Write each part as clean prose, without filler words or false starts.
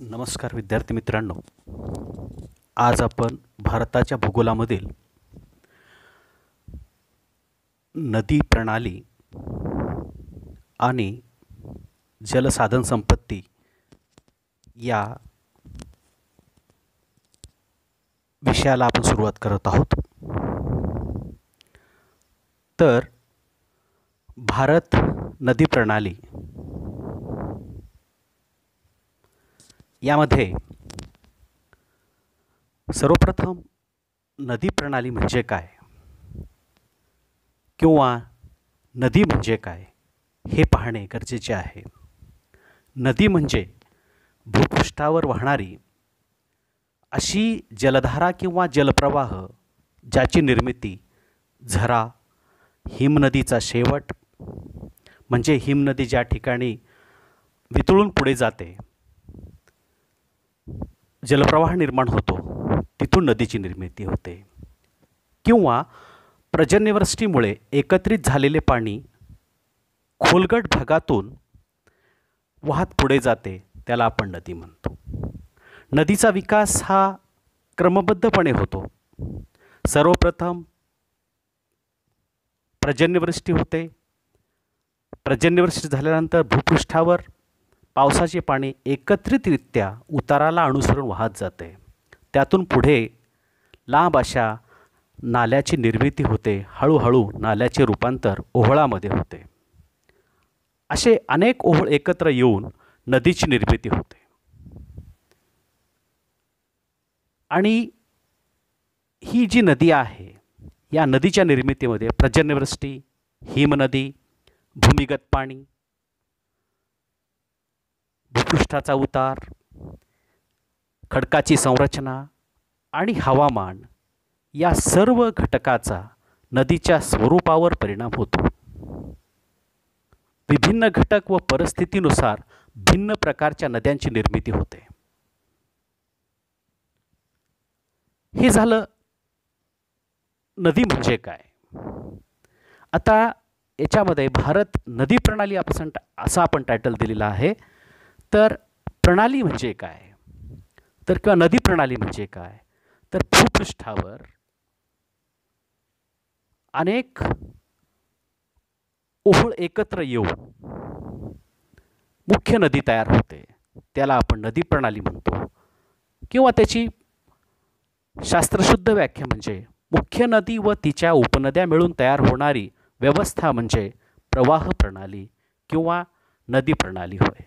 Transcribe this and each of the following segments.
नमस्कार विद्यार्थी मित्रांनो. आज आपण भारताच्या भूगोलामधील नदी प्रणाली आणि जलसाधन संपत्ती या विषयाला आपण सुरुवात करत आहोत. तर भारत नदी प्रणाली यामध्ये सर्वप्रथम नदी प्रणाली म्हणजे काय किंवा नदी म्हणजे काय हे पाहणे गरजेचे आहे. नदी म्हणजे भूपृष्ठावर वाहणारी अशी जलधारा किंवा जलप्रवाह ज्याची निर्मिती झरा, हिमनदीचा शेवट म्हणजे हिमनदी ज्या ठिकाणी वितळून पुढे जाते, जलप्रवाह निर्माण होतो, तिथून नदीची निर्मिती होते, किंवा पर्जन्यवृष्टीमुळे एकत्रित झालेले पाणी खोलगट भागातून वाहत पुढे जाते, त्याला आपण नदी म्हणतो. नदीचा विकास हा क्रमबद्धपणे होतो. सर्वप्रथम पर्जन्यवृष्टी होते. पर्जन्यवृष्टी झाल्यानंतर भूपृष्ठावर पावसाचे पाणी एकत्रितरित्या उताराला अनुसरून वाहत जाते. त्यातून पुढे लांब अशा नाल्याची निर्मिती होते. हळूहळू नाल्याचे रूपांतर ओहळामध्ये होते. असे अनेक ओहळ एकत्र येऊन नदीची निर्मिती होते. आणि ही जी नदी आहे, या नदीच्या निर्मितीमध्ये पर्जन्यवृष्टी, हिमनदी, भूमिगत पाणी, भूपृष्ठाचा उतार, खडकाची संरचना आणि हवामान या सर्व घटकाचा नदीच्या स्वरूपावर परिणाम होतो. विभिन्न घटक व परिस्थितीनुसार भिन्न प्रकारच्या नद्यांची निर्मिती होते. हे झालं नदी म्हणजे काय. आता याच्यामध्ये भारत नदी प्रणाली असं आपण टायटल दिलेलं आहे. तर प्रणाली म्हणजे काय, तर किंवा नदी प्रणाली म्हणजे काय, तर भूपृष्ठावर अनेक ओहळ एकत्र येऊन मुख्य नदी तयार होते, त्याला आपण नदी प्रणाली म्हणतो. किंवा त्याची शास्त्रशुद्ध व्याख्या म्हणजे मुख्य नदी व तिच्या उपनद्या मिळून तयार होणारी व्यवस्था म्हणजे प्रवाह प्रणाली किंवा नदी प्रणाली होय.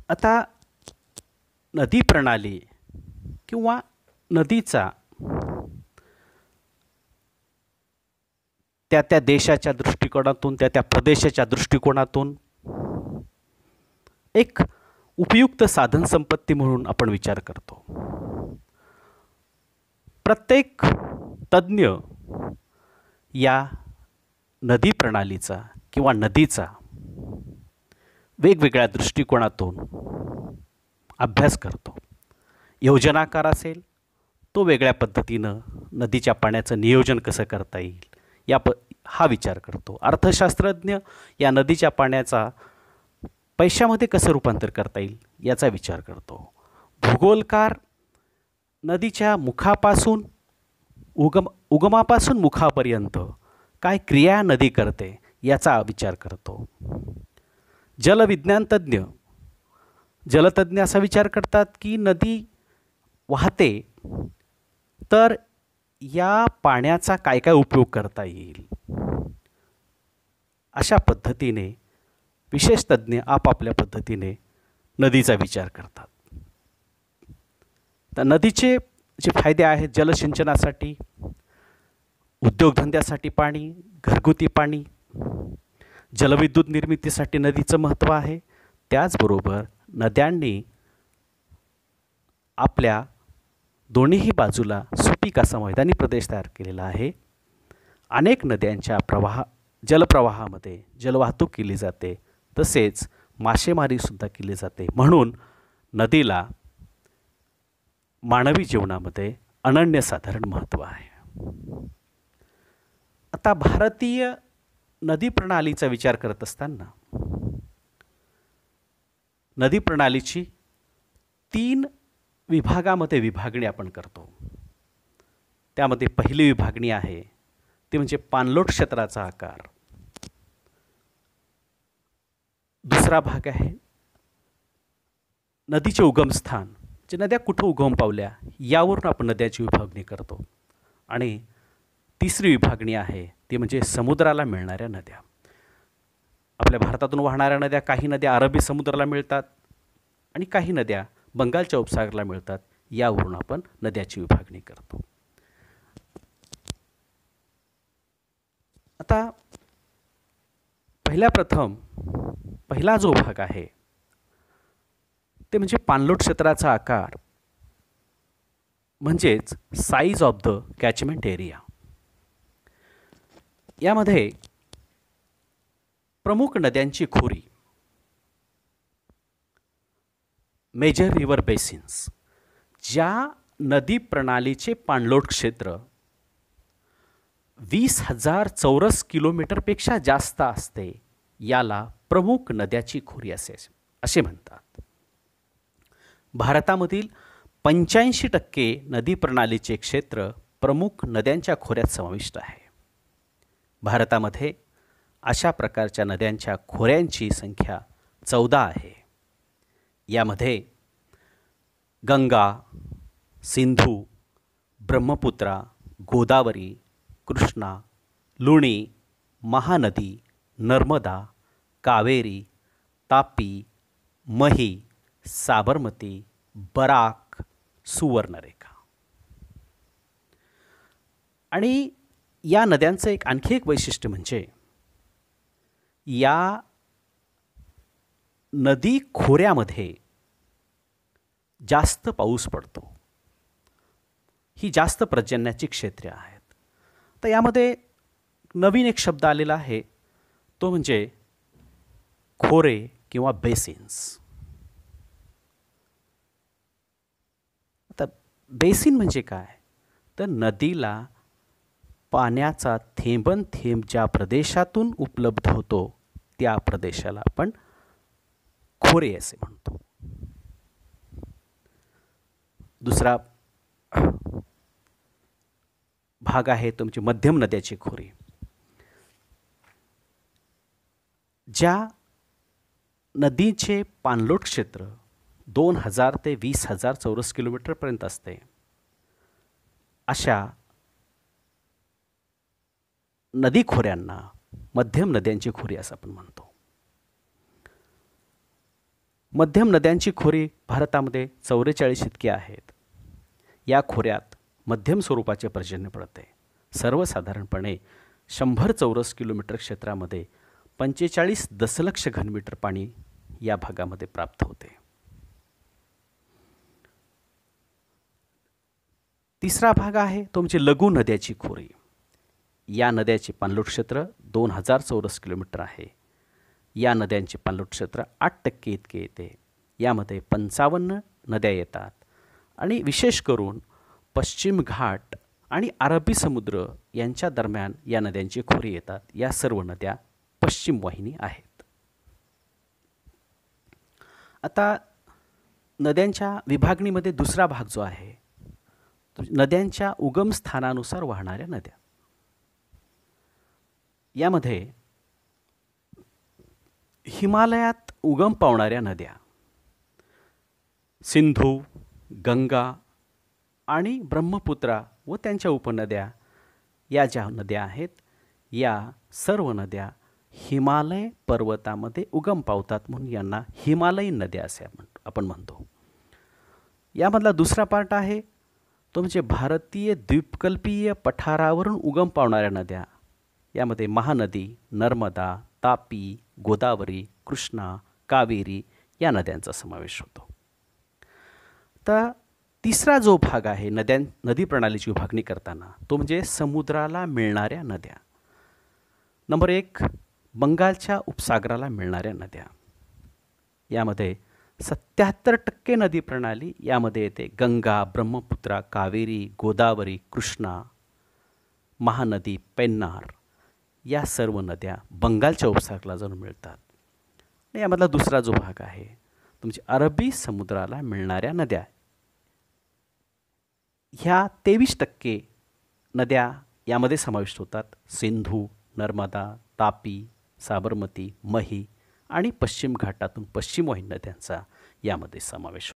आता नदी प्रणाली किंवा नदीचा त्या त्या देशाच्या दृष्टिकोनातून, त्या त्या प्रदेशाच्या दृष्टिकोनातून एक उपयुक्त साधन संपत्ती म्हणून आपण विचार करतो. प्रत्येक तज्ञ या नदी प्रणालीचा किंवा नदीचा वेगवेगळ्या दृष्टिकोनातून अभ्यास करतो. योजनाकार असेल तो वेगळ्या पद्धतीनं नदीच्या पाण्याचं नियोजन कसं करता येईल हा विचार करतो. अर्थशास्त्रज्ञ या नदीच्या पाण्याचा पैशामध्ये कसं रूपांतर करता येईल याचा विचार करतो. भूगोलकार नदीच्या मुखापासून उगमापासून मुखापर्यंत काय क्रिया नदी करते याचा विचार करतो. जलतज्ञ असा विचार करतात की नदी वाहते तर या पाण्याचा काय काय उपयोग करता येईल. अशा पद्धतीने विशेष तज्ञ आपापल्या पद्धतीने नदीचा विचार करतात. तर नदीचे जे फायदे आहेत, जलसिंचनासाठी, उद्योगधंद्यासाठी पाणी, घरगुती पाणी, जलविद्युत निर्मितीसाठी नदीचं महत्त्व आहे. त्याचबरोबर नद्यांनी आपल्या दोन्हीही बाजूला सुपीक असा मैदानी प्रदेश तयार केलेला आहे. अनेक नद्यांच्या जलप्रवाहामध्ये जलवाहतूक केली जाते, तसेच मासेमारीसुद्धा केली जाते. म्हणून नदीला मानवी जीवनामध्ये अनन्यसाधारण महत्त्व आहे. आता भारतीय नदी प्रणालीचा विचार करत असताना नदी प्रणालीची 3 विभागामध्ये विभागणी आपण करतो. त्यामध्ये पहिली विभागणी आहे ती म्हणजे पाणलोट क्षेत्राचा आकार. दुसरा भाग आहे नदीचे उगमस्थान, जे नद्या कुठं उगम पावल्या यावरून आपण नद्याची विभागणी करतो. आणि तिसरी विभागणी आहे ती म्हणजे समुद्राला मिळणाऱ्या नद्या. आपल्या भारतातून वाहणाऱ्या नद्या, काही नद्या अरबी समुद्राला मिळतात आणि काही नद्या बंगालच्या उपसागराला मिळतात. यावरून आपण नद्याची विभागणी करतो. आता पहिला जो भाग आहे ते म्हणजे पाणलोट क्षेत्राचा आकार, म्हणजेच size of the catchment area. यामध्ये प्रमुख नद्यांची खोरी, मेजर रिव्हर बेसिन्स, ज्या नदी प्रणालीचे पाणलोट क्षेत्र 20,000 चौरस किलोमीटरपेक्षा जास्त असते, याला प्रमुख नद्याची खोरी असे म्हणतात. भारतामधील 85% नदी प्रणालीचे क्षेत्र प्रमुख नद्यांच्या खोऱ्यात समाविष्ट आहे. भारतामध्ये अशा प्रकारच्या नद्यांच्या खोऱ्यांची संख्या 14 आहे. यामध्ये गंगा, सिंधू, ब्रह्मपुत्रा, गोदावरी, कृष्णा, लुणी, महानदी, नर्मदा, कावेरी, तापी, मही, साबरमती, बराक, सुवर्णरेखा. आणि या नद्यांचं आणखी एक वैशिष्ट्य म्हणजे या नदी खोऱ्यामध्ये जास्त पाऊस पडतो. ही जास्त पर्जन्याची क्षेत्रे आहेत. तर यामध्ये नवीन एक शब्द आलेला आहे, तो म्हणजे खोरे किंवा बेसिन्स. आता बेसिन म्हणजे काय, तर नदीला पाण्याचा थेंबन थेंब ज्या प्रदेशातून उपलब्ध होतो त्या प्रदेशाला आपण खोरे असे म्हणतो. दुसरा भाग आहे तो म्हणजे मध्यम नद्याची खोरी. ज्या नदीचे पाणलोट क्षेत्र 2,000 ते 20,000 चौरस किलोमीटरपर्यंत असते, अशा नदी खोऱ्यांना मध्यम नद्यांची खोरी असं आपण म्हणतो. मध्यम नद्यांची खोरी भारतामध्ये 44 इतकी आहेत. या खोऱ्यात मध्यम स्वरूपाचे पर्जन्य पडते. सर्वसाधारणपणे 100 चौरस किलोमीटर क्षेत्रामध्ये 45 दशलक्ष घनमीटर पाणी या भागामध्ये प्राप्त होते. तिसरा भाग आहे तो म्हणजे लघु नद्याची खोरी. या नद्याचे पाणलोट क्षेत्र 2,000 चौरस किलोमीटर आहे. या नद्यांचे पाणलोट क्षेत्र 8% इतके येते. यामध्ये 55 नद्या येतात आणि विशेष करून पश्चिम घाट आणि अरबी समुद्र यांच्या दरम्यान या नद्यांची खोरी येतात. या सर्व नद्या पश्चिम वाहिनी आहेत. आता नद्यांच्या विभागणीमध्ये दुसरा भाग जो आहे नद्यांच्या उगम स्थानानुसार वाहणाऱ्या नद्या. यामध्ये हिमालयात उगम पावणाऱ्या नद्या सिंधू, गंगा आणि ब्रह्मपुत्रा व त्यांच्या उपनद्या, या ज्या नद्या आहेत या सर्व नद्या हिमालय पर्वतामध्ये उगम पावतात, म्हणून यांना हिमालयीन नद्या असे आपण म्हणतो. यामधला दुसरा पार्ट आहे तो म्हणजे भारतीय द्वीपकल्पीय पठारावरून उगम पावणाऱ्या नद्या. यामध्ये महानदी, नर्मदा, तापी, गोदावरी, कृष्णा, कावेरी या नद्यांचा समावेश होतो. तर तिसरा जो भाग आहे नदी प्रणालीची विभागणी करताना तो म्हणजे समुद्राला मिळणाऱ्या नद्या. नंबर 1 बंगालच्या उपसागराला मिळणाऱ्या नद्या. यामध्ये 77% नदी प्रणाली यामध्ये येते. गंगा, ब्रह्मपुत्रा, कावेरी, गोदावरी, कृष्णा, महानदी, पेन्नार या सर्व नद्या बंगालच्या उपसागराला जाऊन मिळतात. आणि यामधला दुसरा जो भाग आहे तो म्हणजे अरबी समुद्राला मिळणाऱ्या नद्या. ह्या 23% नद्या यामध्ये समाविष्ट होतात. सिंधू, नर्मदा, तापी, साबरमती, मही आणि पश्चिम घाटातून पश्चिम वाहिनी नद्यांचा यामध्ये समावेश होतो.